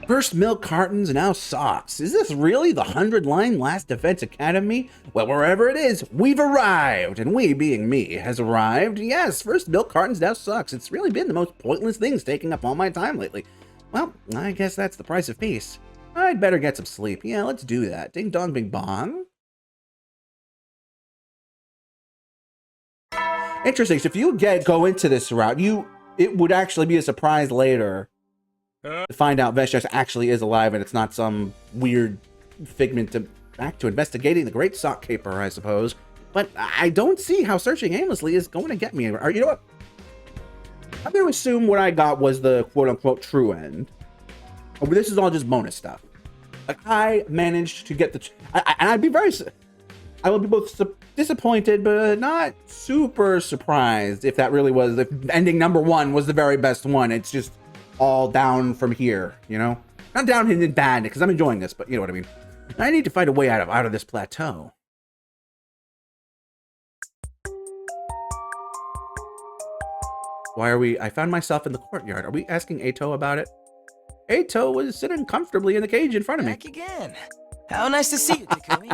First milk cartons, now socks. Is this really the 100-line Last Defense Academy? Well, wherever it is, we've arrived. And we, being me, has arrived. Yes, first milk cartons, now socks. It's really been the most pointless things taking up all my time lately. Well, I guess that's the price of peace. I'd better get some sleep. Yeah, let's do that. Ding dong, bing bong. Interesting. So if you go into this route, it would actually be a surprise later to find out Veshach actually is alive and it's not some weird figment back to investigating the Great Sock Caper, I suppose. But I don't see how searching aimlessly is going to get me. Or you know what? I'm going to assume what I got was the quote-unquote true end. Oh, this is all just bonus stuff. Like, I managed to get the... and I'd be very... I will be both disappointed, but not super surprised if that really was... If ending number 1 was the very best one. It's just all down from here, you know? Not down in bad, because I'm enjoying this, but you know what I mean. I need to find a way out of this plateau. Why are we... I found myself in the courtyard. Are we asking Ato about it? Ato was sitting comfortably in the cage in front of me. Back again. How nice to see you, Takumi.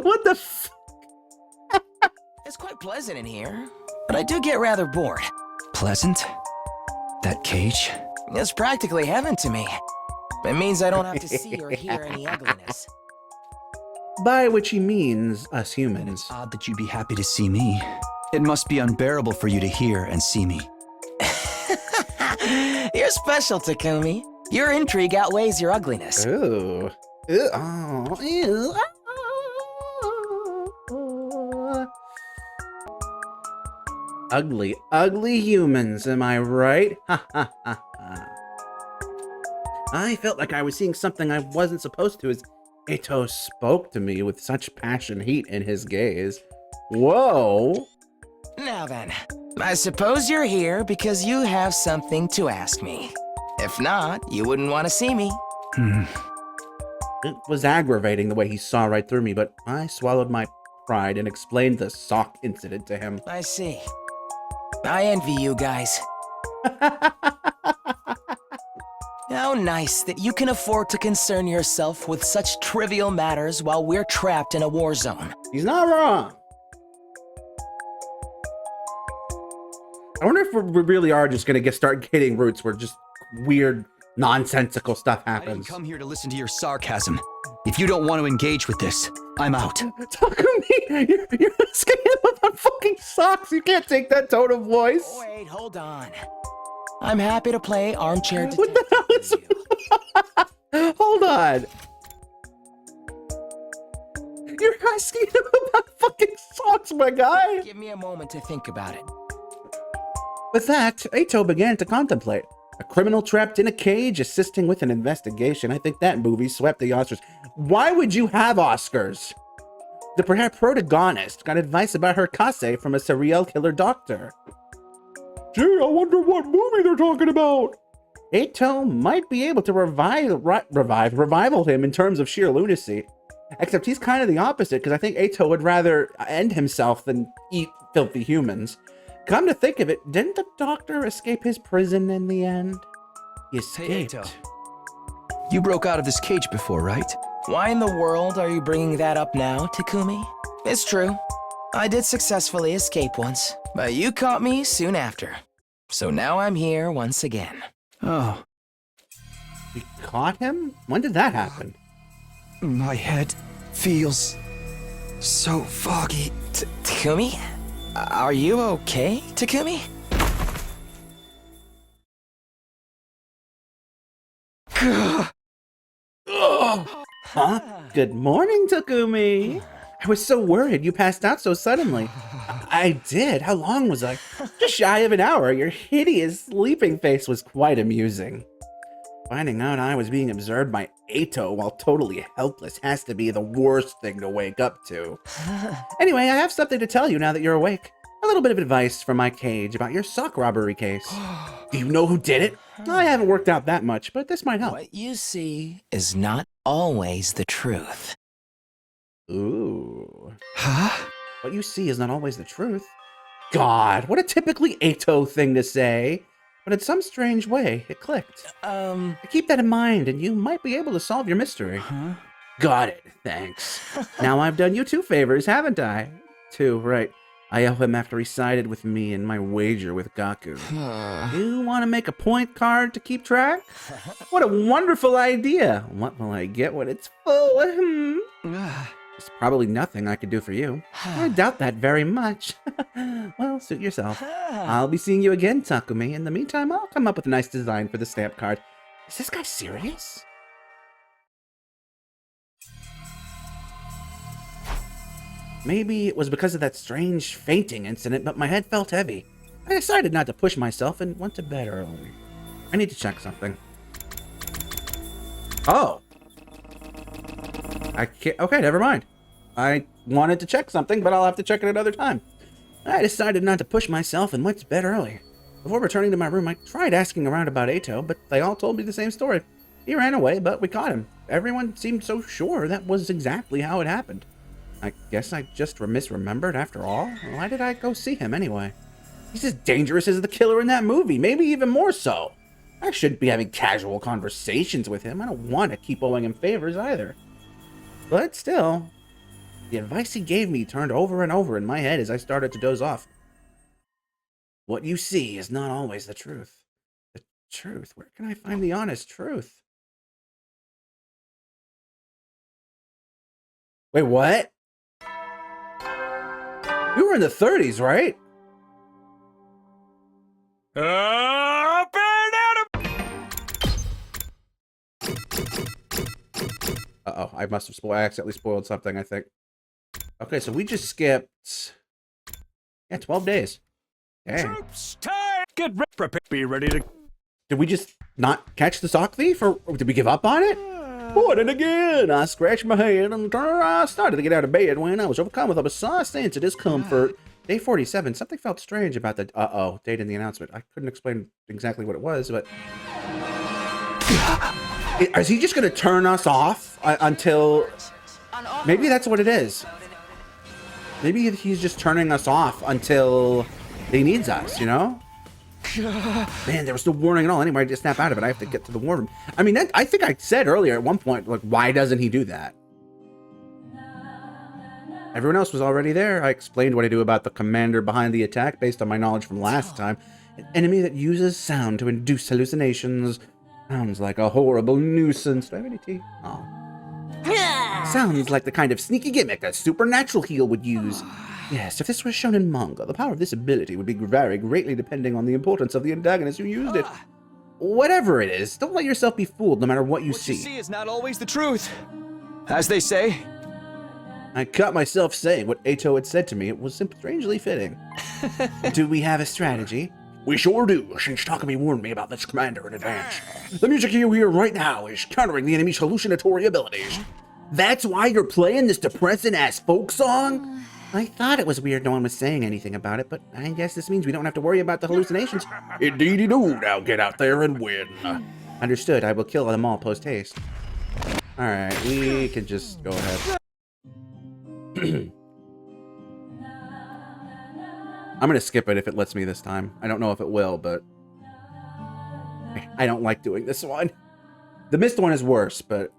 What the f... It's quite pleasant in here, but I do get rather bored. Pleasant? That cage? It's practically heaven to me. It means I don't have to see or hear any ugliness. By which he means us humans. It's odd that you'd be happy to see me. It must be unbearable for you to hear and see me. You're special, Takumi. Your intrigue outweighs your ugliness. Ooh. Ew. Oh. Ew. Ugly, ugly humans, am I right? Ha ha ha ha. I felt like I was seeing something I wasn't supposed to as Ato spoke to me with such passion heat in his gaze. Whoa. Now then, I suppose you're here because you have something to ask me. If not, you wouldn't want to see me. It was aggravating the way he saw right through me, but I swallowed my pride and explained the sock incident to him. I see. I envy you guys. How nice that you can afford to concern yourself with such trivial matters while we're trapped in a war zone. He's not wrong. I wonder if we really are just going to start getting roots where just weird, nonsensical stuff I didn't happens. come here to listen to your sarcasm. If you don't want to engage with this, I'm out. Takumi, you're asking him about fucking socks. You can't take that tone of voice. Wait, hold on. I'm happy to play armchair detective. What the hell is... Hold on. You're asking him about fucking socks, my guy. Give me a moment to think about it. With that, Ato began to contemplate. A criminal trapped in a cage assisting with an investigation. I think that movie swept the Oscars. Why would you have Oscars? The protagonist got advice about her kase from a serial killer doctor. Gee, I wonder what movie they're talking about. Ato might be able to revival him in terms of sheer lunacy. Except he's kind of the opposite, because I think Ato would rather end himself than eat filthy humans. Come to think of it, didn't the doctor escape his prison in the end? He escaped. Hey, Ato. You broke out of this cage before, right? Why in the world are you bringing that up now, Takumi? It's true. I did successfully escape once, but you caught me soon after. So now I'm here once again. Oh, We caught him? When did that happen? my head feels so foggy. Takumi? Are you okay, Takumi? Huh? Good morning, Takumi. I was so worried you passed out so suddenly. I did. How long was I? Just shy of an hour. Your hideous sleeping face was quite amusing. Finding out I was being observed by Ato while totally helpless has to be the worst thing to wake up to. Anyway, I have something to tell you now that you're awake. A little bit of advice from my cage about your sock robbery case. Do you know who did it? I haven't worked out that much, but this might help. What you see is not always the truth. Ooh. Huh? What you see is not always the truth. God, what a typically Ato thing to say. but in some strange way, it clicked. Keep that in mind, and you might be able to solve your mystery. Huh? Got it, thanks. Now I've done you 2 favors, haven't I? 2, right. I owe him after he sided with me in my wager with Gaku. You want to make a point card to keep track? What a wonderful idea. What will I get when it's full? There's probably nothing I could do for you. I doubt that very much. Well, suit yourself. I'll be seeing you again, Takumi. In the meantime, I'll come up with a nice design for the stamp card. Is this guy serious? Maybe it was because of that strange fainting incident, but my head felt heavy. I decided not to push myself and went to bed early. I need to check something. Oh. I can't. Okay, never mind. I wanted to check something, but I'll have to check it another time. I decided not to push myself and went to bed early. Before returning to my room, I tried asking around about Eito, but they all told me the same story. He ran away, but we caught him. Everyone seemed so sure that was exactly how it happened. I guess I just misremembered after all. Why did I go see him anyway? He's as dangerous as the killer in that movie, maybe even more so. I shouldn't be having casual conversations with him. I don't want to keep owing him favors either. But still, the advice he gave me turned over and over in my head as I started to doze off. What you see is not always the truth. The truth? Where can I find the honest truth? Wait, what? You were in the 30s, right? Uh-oh, I must have I accidentally spoiled something, I think. Okay, so we just skipped... Yeah, 12 days. Dang. Troops, time! Get ready, be ready to... Did we just not catch the sock thief, or did we give up on it? What, and again, I scratched my head and I started to get out of bed when I was overcome with a bizarre sense of discomfort. Day 47, something felt strange about the... Uh-oh, date in the announcement. I couldn't explain exactly what it was, but... Is he just going to turn us off until... Maybe that's what it is. Maybe he's just turning us off until he needs us, you know? Man, there was no warning at all. Anyway, I just snap out of it. I have to get to the war room. I mean, I think I said earlier at one point, like, why doesn't he do that? Everyone else was already there. I explained what I do about the commander behind the attack based on my knowledge from last time. An enemy that uses sound to induce hallucinations. Sounds like a horrible nuisance. Do I have any tea? Oh. Sounds like the kind of sneaky gimmick a supernatural heel would use. Yes, if this was shown in manga, the power of this ability would be vary greatly depending on the importance of the antagonist who used it. Whatever it is, don't let yourself be fooled no matter what you see. What you see is not always the truth. As they say. I caught myself saying what Eito had said to me. It was strangely fitting. Do we have a strategy? We sure do, since Takumi warned me about this commander in advance. The music you hear right now is countering the enemy's hallucinatory abilities. That's why you're playing this depressing-ass folk song? I thought it was weird no one was saying anything about it, but I guess this means we don't have to worry about the hallucinations. Indeedy do, now get out there and win. Understood, I will kill them all post-haste. Alright, we can just go ahead. I'm gonna skip it if it lets me this time. I don't know if it will, but... I don't like doing this one. The missed one is worse, but...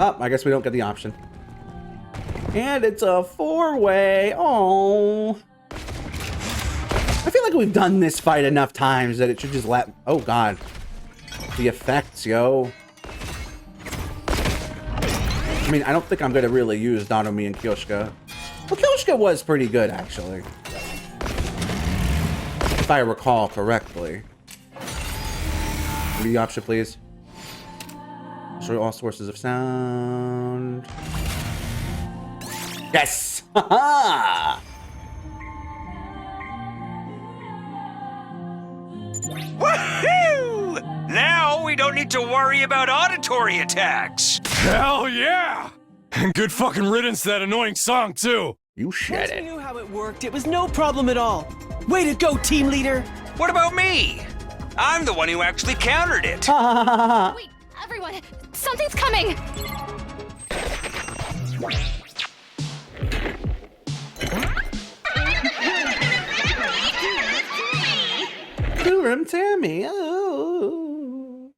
Oh, I guess we don't get the option. And it's a 4-way. Oh. I feel like we've done this fight enough times that it should just let... Oh, God. The effects, yo. I mean, I don't think I'm going to really use Nanami and Kyoshka. Well, Kyoshka was pretty good, actually. If I recall correctly. Give me the option, please. Destroy all sources of sound. Yes! Haha! Woohoo! Now we don't need to worry about auditory attacks. Hell yeah! And good fucking riddance to that annoying song, too. You said Once we it. knew how it worked, it was no problem at all. Way to go, team leader! What about me? I'm the one who actually countered it. Wait, everyone! Something's coming! Durham Tammy. Oh.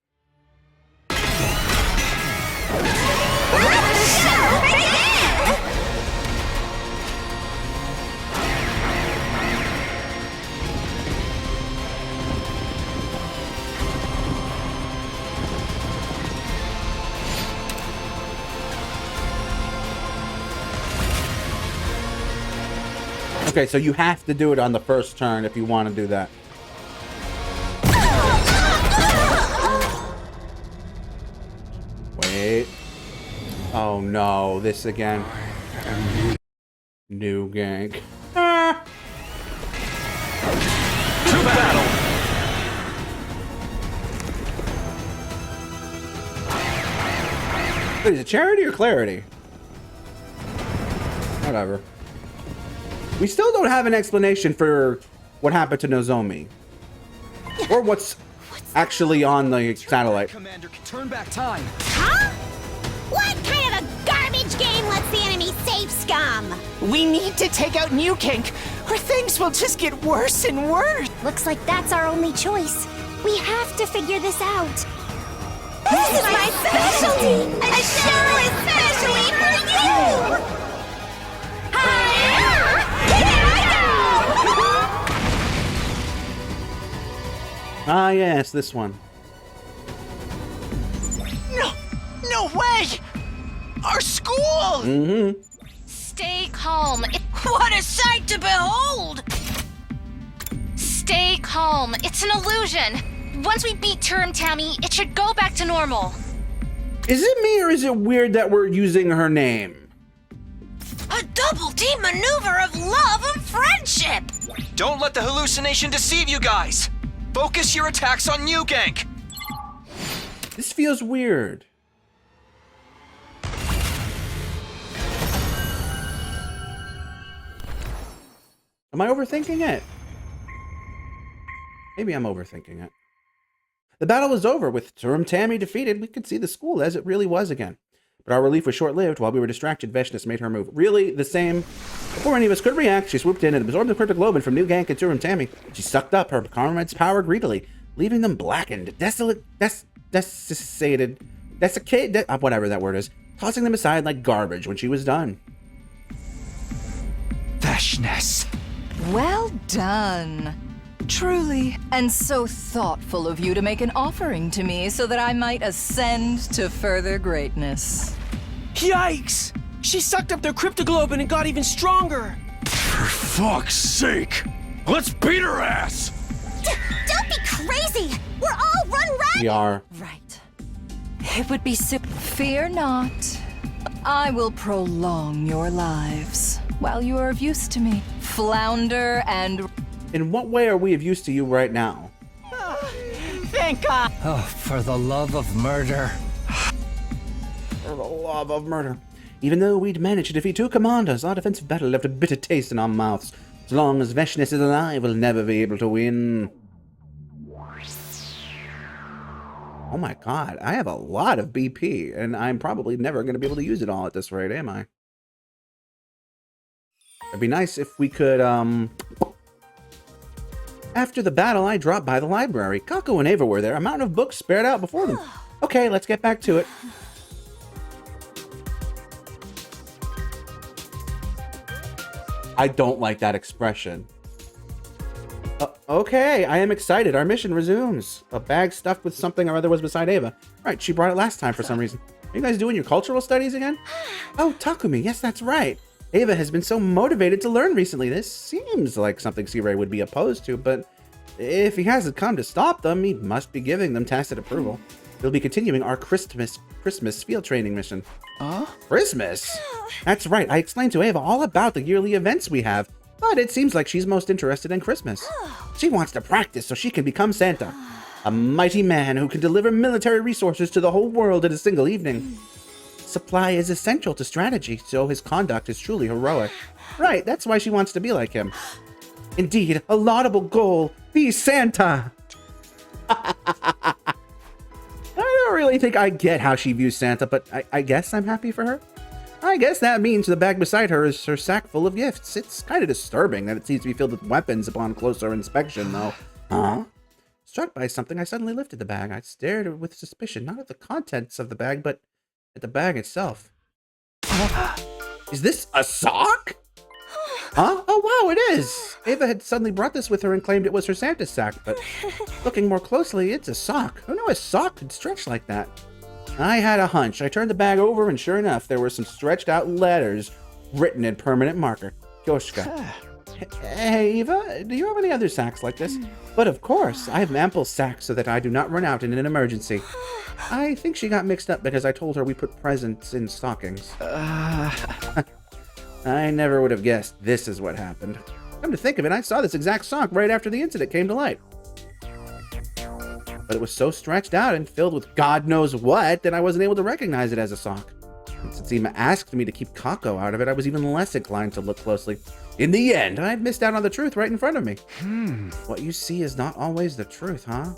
Okay, so you have to do it on the first turn if you want to do that. Wait. Oh no, this again. New gank. Ah. To battle! Wait, is it charity or clarity? Whatever. We still don't have an explanation for what happened to Nozomi. Or what's actually on the satellite. Commander can turn back time. Huh? What kind of a garbage game lets the enemy save scum? We need to take out New Kink, or things will just get worse and worse. Looks like that's our only choice. We have to figure this out. This is my specialty! A show especially for you! Hi-ya! Here I go! Ah, yes, this one. No way! Our school! Mm-hmm. Stay calm. What a sight to behold! Stay calm. It's an illusion. Once we beat Turum Tammy, it should go back to normal. Is it me or is it weird that we're using her name? A double team maneuver of love and friendship! Don't let the hallucination deceive you guys. Focus your attacks on New Gank. This feels weird. Am I overthinking it? Maybe I'm overthinking it. The battle was over. With Turum Tammy defeated, we could see the school as it really was again. But our relief was short-lived. While we were distracted, Veshness made her move. Really the same. Before any of us could react, she swooped in and absorbed the cryptic globin from New Gank and Turum Tammy. She sucked up her comrade's power greedily, leaving them blackened, desolate, desiccated, whatever that word is, tossing them aside like garbage when she was done. Veshness. Well done. Truly, and so thoughtful of you to make an offering to me so that I might ascend to further greatness. Yikes! She sucked up their cryptoglobin and got even stronger. For fuck's sake! Let's beat her ass! Don't be crazy! We're all run ragged! We are. Right. It would be Fear not. I will prolong your lives while you are of use to me. Flounder and... In what way are we of use to you right now? Thank God. Oh, for the love of murder. For the love of murder. Even though we'd managed to defeat two commanders, our defensive battle left a bitter taste in our mouths. As long as Veshness is alive, we'll never be able to win. Oh my god, I have a lot of BP, and I'm probably never going to be able to use it all at this rate, am I? It'd be nice if we could, After the battle, I dropped by the library. Kako and Ava were there, a mountain of books spread out before them. Okay, let's get back to it. I don't like that expression. Okay, I am excited. Our mission resumes. A bag stuffed with something or other was beside Ava. Right, she brought it last time for some reason. Are you guys doing your cultural studies again? Oh, Takumi, yes, that's right. Ava has been so motivated to learn recently. This seems like something Sea-Ray would be opposed to, but if he hasn't come to stop them, he must be giving them tacit approval. We'll be continuing our Christmas field training mission. Christmas? That's right. I explained to Ava all about the yearly events we have, but it seems like she's most interested in Christmas. She wants to practice so she can become Santa, a mighty man who can deliver military resources to the whole world in a single evening. Supply is essential to strategy, so his conduct is truly heroic. Right, that's why she wants to be like him. Indeed, a laudable goal. Be Santa! I don't really think I get how she views Santa, but I guess I'm happy for her. I guess that means the bag beside her is her sack full of gifts. It's kind of disturbing that it seems to be filled with weapons upon closer inspection, though. Huh? Struck by something, I suddenly lifted the bag. I stared with suspicion, not at the contents of the bag, but at the bag itself. Is this a sock? Huh? Oh, wow, it is! Ava had suddenly brought this with her and claimed it was her Santa sack, but looking more closely, it's a sock. Who knew a sock could stretch like that? I had a hunch. I turned the bag over, and sure enough, there were some stretched out letters written in permanent marker. Yoshka. Hey, Eva, do you have any other sacks like this? But of course, I have ample sacks so that I do not run out in an emergency. I think she got mixed up because I told her we put presents in stockings. I never would have guessed this is what happened. Come to think of it, I saw this exact sock right after the incident came to light. But it was so stretched out and filled with God knows what that I wasn't able to recognize it as a sock. And since Ema asked me to keep Kako out of it, I was even less inclined to look closely. In the end, I'd missed out on the truth right in front of me. What you see is not always the truth, huh?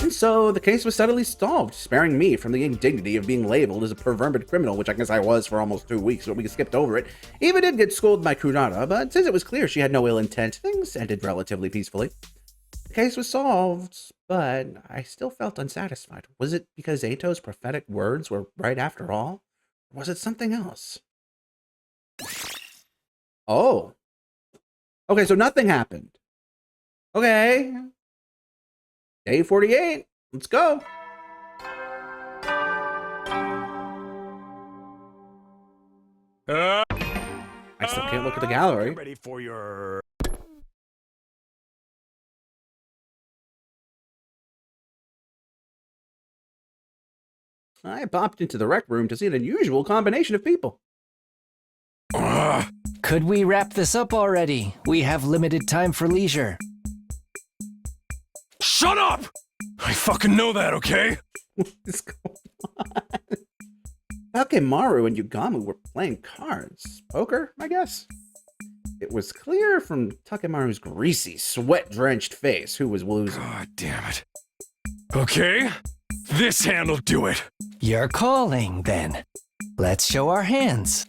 And so the case was suddenly solved, sparing me from the indignity of being labeled as a perverted criminal, which I guess I was for almost 2 weeks, but we skipped over it. Eva did get scolded by Kunata, but since it was clear she had no ill intent, things ended relatively peacefully. The case was solved, but I still felt unsatisfied. Was it because Ato's prophetic words were right after all? Or was it something else? Oh. Okay, so nothing happened. Okay. Day 48. Let's go. I still can't look at the gallery. Ready for your... I popped into the rec room to see an unusual combination of people. Could we wrap this up already? We have limited time for leisure. Shut up! I fucking know that, okay? What is going on? Takemaru and Yugamu were playing cards. Poker, I guess? It was clear from Takemaru's greasy, sweat-drenched face who was losing. God damn it. Okay, this hand'll do it. You're calling, then. Let's show our hands.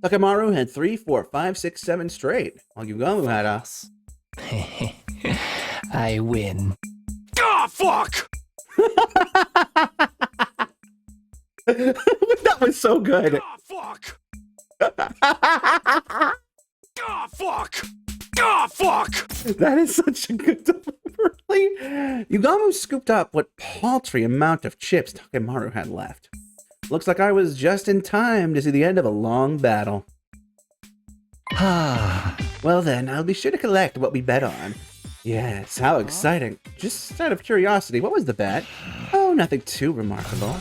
Takemaru had 3, 4, 5, 6, 7 straight, while Yugamu had a... I win. Ah, fuck! That was so good. Ah, fuck! Ah, fuck! Ah, fuck! That is such a good delivery. Yugamu scooped up what paltry amount of chips Takemaru had left. Looks like I was just in time to see the end of a long battle. Well then, I'll be sure to collect what we bet on. Yes, how exciting. Just out of curiosity, what was the bet? Oh, nothing too remarkable.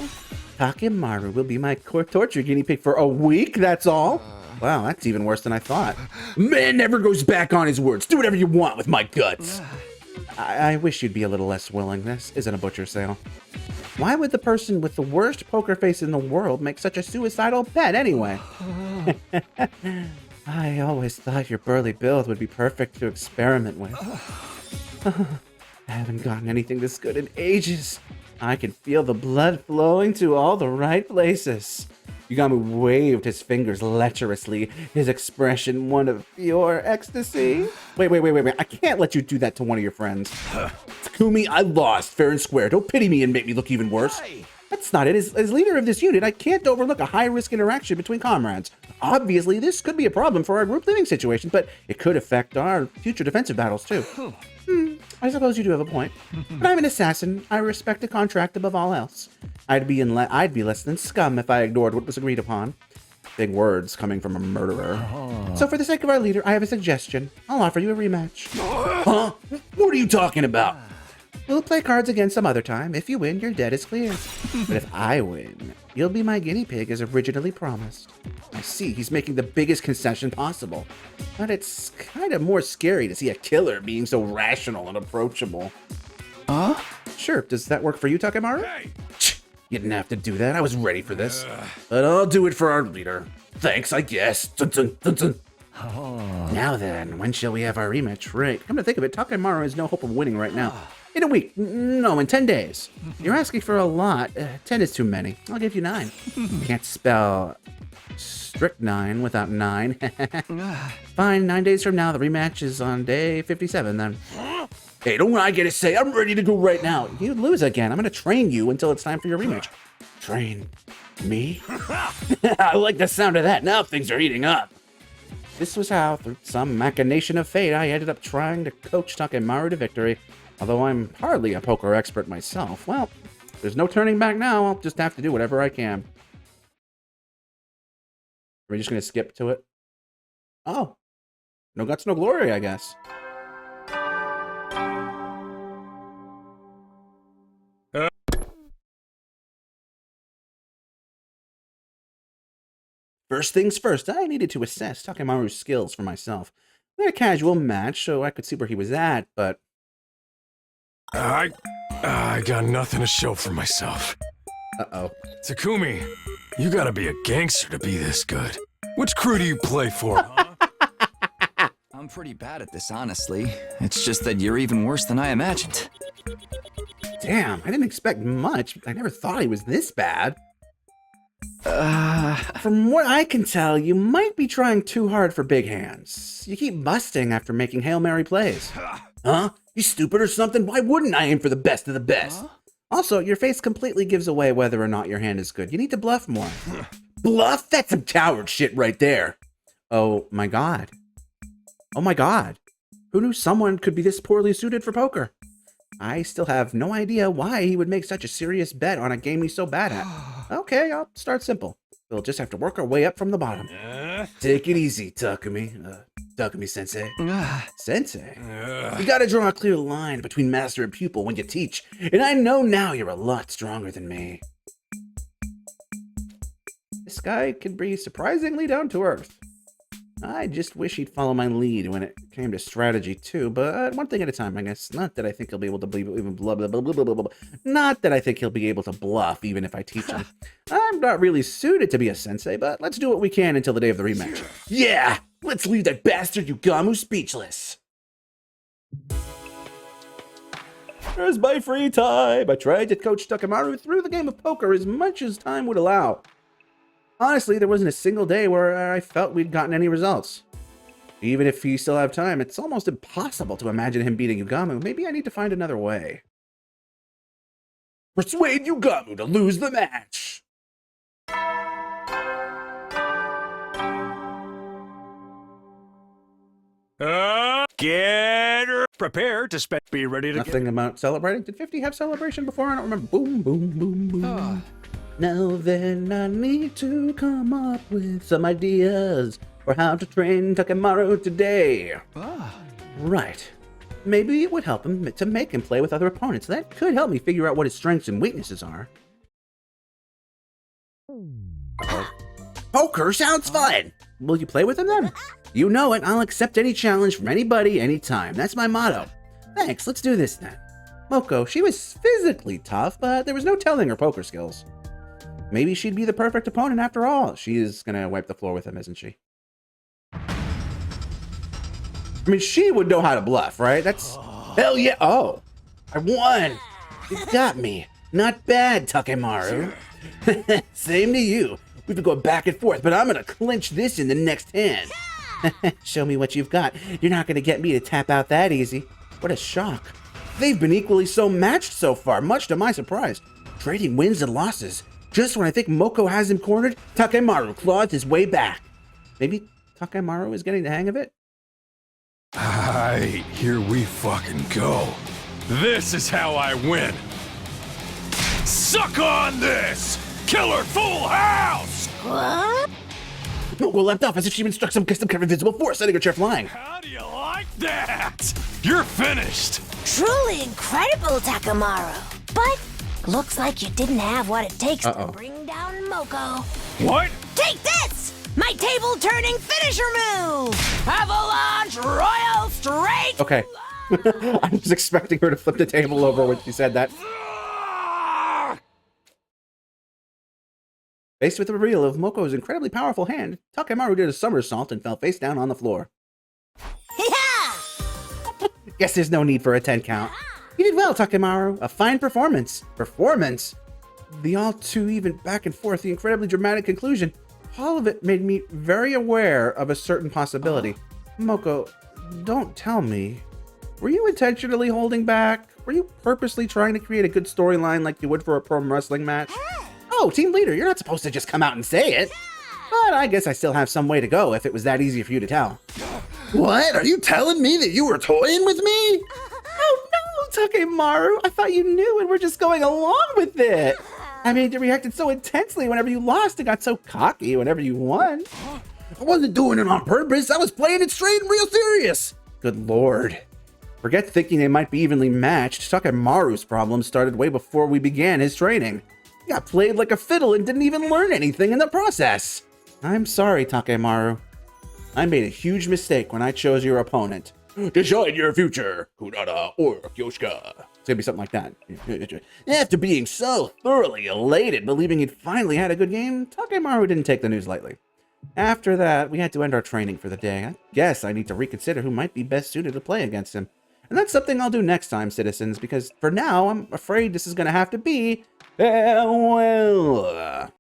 Takemaru will be my torture guinea pig for a week, that's all. Wow, that's even worse than I thought. Man never goes back on his words. Do whatever you want with my guts. I wish you'd be a little less willing. This isn't a butcher sale. Why would the person with the worst poker face in the world make such a suicidal bet anyway? I always thought your burly build would be perfect to experiment with. I haven't gotten anything this good in ages. I can feel the blood flowing to all the right places. Yugamu waved his fingers lecherously, his expression one of pure ecstasy. Wait. I can't let you do that to one of your friends. Takumi, I lost, fair and square. Don't pity me and make me look even worse. That's not it. As leader of this unit, I can't overlook a high-risk interaction between comrades. Obviously, this could be a problem for our group living situation, but it could affect our future defensive battles, too. I suppose you do have a point. But I'm an assassin. I respect a contract above all else. I'd be less than scum if I ignored what was agreed upon. Big words coming from a murderer. So for the sake of our leader, I have a suggestion. I'll offer you a rematch. Huh? What are you talking about? We'll play cards again some other time. If you win, your debt is clear. But if I win, you'll be my guinea pig as originally promised. I see, he's making the biggest concession possible. But it's kind of more scary to see a killer being so rational and approachable. Huh? Sure, does that work for you, Takemaru? Hey! You didn't have to do that, I was ready for this. But I'll do it for our leader. Thanks, I guess. Dun, dun, dun, dun. Now then, when shall we have our rematch? Right, come to think of it, Takemaru has no hope of winning right now. In a week. No, in 10 days. You're asking for a lot. 10 is too many. I'll give you 9. Can't spell strychnine without 9. Fine, 9 days from now, the rematch is on day 57 then. Hey, don't I get to say I'm ready to go right now? You lose again. I'm gonna train you until it's time for your rematch. Train me? I like the sound of that. Now things are heating up. This was how, through some machination of fate, I ended up trying to coach Takemaru to victory. Although I'm hardly a poker expert myself. Well, there's no turning back now. I'll just have to do whatever I can. Are we just gonna skip to it? Oh. No guts, no glory, I guess. First things first, I needed to assess Takemaru's skills for myself. We had a casual match, so I could see where he was at, but... I got nothing to show for myself. Uh-oh. Takumi, you gotta be a gangster to be this good. Which crew do you play for, huh? I'm pretty bad at this, honestly. It's just that you're even worse than I imagined. Damn, I didn't expect much. I never thought he was this bad. From what I can tell, you might be trying too hard for big hands. You keep busting after making Hail Mary plays. Huh? You stupid or something? Why wouldn't I aim for the best of the best? Also, your face completely gives away whether or not your hand is good. You need to bluff more. Bluff? That's some coward shit right there. Oh my god. Oh my god. Who knew someone could be this poorly suited for poker? I still have no idea why he would make such a serious bet on a game he's so bad at. Okay, I'll start simple. We'll just have to work our way up from the bottom. Take it easy, Takumi. Takumi-sensei. Sensei? You gotta draw a clear line between master and pupil when you teach, and I know now you're a lot stronger than me. This guy can be surprisingly down to earth. I just wish he'd follow my lead when it came to strategy too, but one thing at a time, I guess. Not that I think he'll be able to Not that I think he'll be able to bluff even if I teach him. I'm not really suited to be a sensei, but let's do what we can until the day of the rematch. Yeah! Let's leave that bastard Yugamu speechless! There's my free time! I tried to coach Takemaru through the game of poker as much as time would allow. Honestly, there wasn't a single day where I felt we'd gotten any results. Even if you still have time, it's almost impossible to imagine him beating Yugamu. Maybe I need to find another way. Persuade Yugamu to lose the match! Prepare to be ready to Nothing about celebrating? Did 50 have celebration before? I don't remember. Boom, boom, boom, boom. Now then, I need to come up with some ideas for how to train Takemaru today. Right. Maybe it would help him to make him play with other opponents. That could help me figure out what his strengths and weaknesses are. Poker sounds fun! Will you play with him then? You know it, I'll accept any challenge from anybody, anytime. That's my motto. Thanks, let's do this then. Moko, she was physically tough, but there was no telling her poker skills. Maybe she'd be the perfect opponent after all. She is gonna wipe the floor with him, isn't she? I mean, she would know how to bluff, right? That's... Hell yeah! Oh! I won! You got me. Not bad, Takemaru. Same to you. We've been going back and forth, but I'm gonna clinch this in the next hand. Show me what you've got. You're not gonna get me to tap out that easy. What a shock. They've been equally so matched so far, much to my surprise. Trading wins and losses. Just when I think Moko has him cornered, Takemaru claws his way back. Maybe Takemaru is getting the hang of it? Aight, here we fucking go. This is how I win. Suck on this! Killer Full House! What? Moko leapt off as if she even struck some kind of invisible force, sending her chair flying. How do you like that? You're finished! Truly incredible, Takemaru. But looks like you didn't have what it takes to bring down Moko. What? Take this! My table-turning finisher move! Avalanche Royal Straight! Okay. I was expecting her to flip the table over when she said that. Faced with the reveal of Moko's incredibly powerful hand, Takemaru did a somersault and fell face down on the floor. Yeah! Guess there's no need for a 10 count. You did well, Takemaru. A fine performance. Performance? The all too even back and forth, the incredibly dramatic conclusion. All of it made me very aware of a certain possibility. Moko, don't tell me. Were you intentionally holding back? Were you purposely trying to create a good storyline like you would for a pro wrestling match? Oh, team leader, you're not supposed to just come out and say it. But I guess I still have some way to go if it was that easy for you to tell. What? Are you telling me that you were toying with me? Oh no, Takemaru! I thought you knew and were just going along with it! I mean, you reacted so intensely whenever you lost and got so cocky whenever you won. I wasn't doing it on purpose. I was playing it straight and real serious. Good lord. Forget thinking they might be evenly matched. Takemaru's problem started way before we began his training. He got played like a fiddle and didn't even learn anything in the process. I'm sorry, Takemaru. I made a huge mistake when I chose your opponent. Decide your future, Kurara or Kyoshika. It's gonna be something like that. After being so thoroughly elated, believing he'd finally had a good game, Takemaru didn't take the news lightly. After that, we had to end our training for the day. I guess I need to reconsider who might be best suited to play against him. And that's something I'll do next time, citizens, because for now, I'm afraid this is gonna have to be farewell.